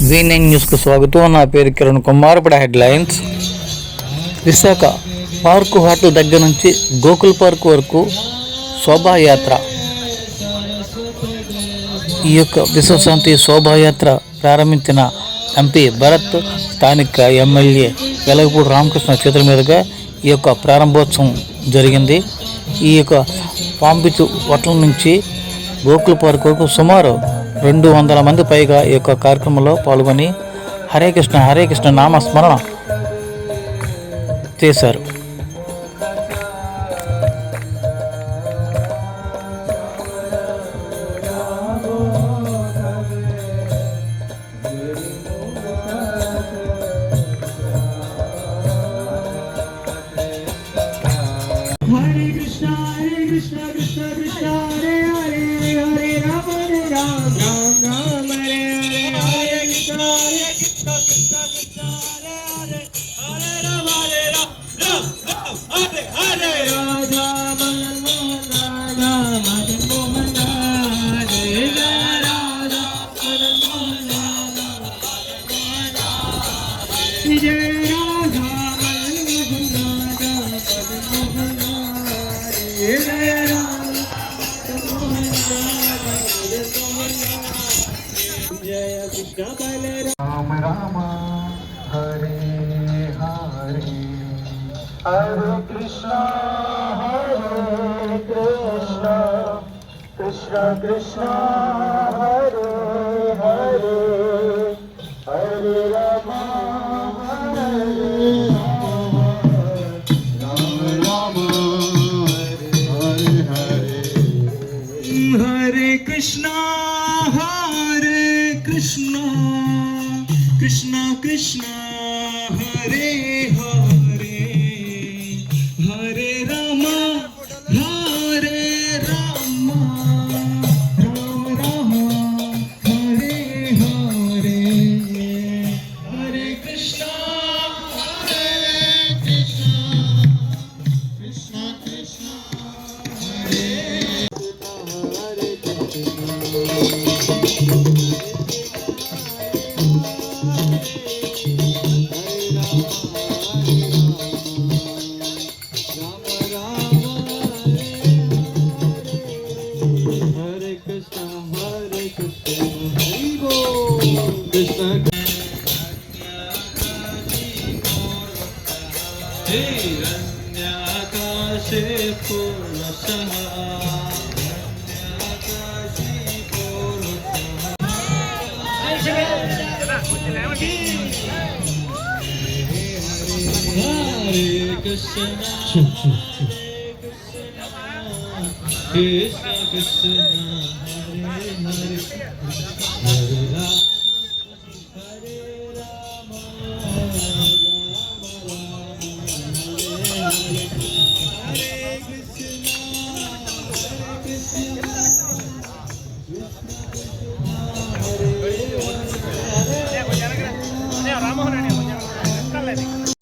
V9 న్యూస్కు స్వాగతం. నా పేరు కిరణ్ కుమార్. ఇప్పుడు హెడ్లైన్స్. విశాఖ పార్కు హోటల్ దగ్గర నుంచి గోకుల్ పార్క్ వరకు శోభాయాత్ర. ఈ యొక్క విశ్వశాంతి శోభాయాత్ర ప్రారంభించిన ఎంపీ భరత్, స్థానిక ఎమ్మెల్యే వెలగపూడి రామకృష్ణ చేతుల మీదుగా ఈ యొక్క ప్రారంభోత్సవం జరిగింది. ఈ యొక్క పామ్ బీచ్ హోటల్ నుంచి గోకుల్ పార్క్ వరకు సుమారు 200 మంది పైగా ఈ యొక్క కార్యక్రమంలో పాల్గొని హరే కృష్ణ నామస్మరణ చేశారు. హరే కృష్ణ కృష్ణ కృష్ణ హరే హరే హరే రామ రామ రామ హరే హరే హరే కృష్ణ కృష్ణ కృష్ణ హరే హరే హరే రామ హరే హరే రాధా మదన్ మోహన్ హరే రాధా మదన్ మోహన్ విజయ రాధా जय कृष्ण बलराम राम हरे हरे हरे कृष्ण कृष्ण कृष्ण हरे हरे हरे राम हरे कृष्ण कृष्ण कृष्ण हरे हरे हरे राम राम राम हरे हरे हरे कृष्ण कृष्ण कृष्ण हरे हिरण्याकाशे पूर्णशः हरे कृष्ण कृष्ण कृष्ण हरे हरे हरे राम రామోహన్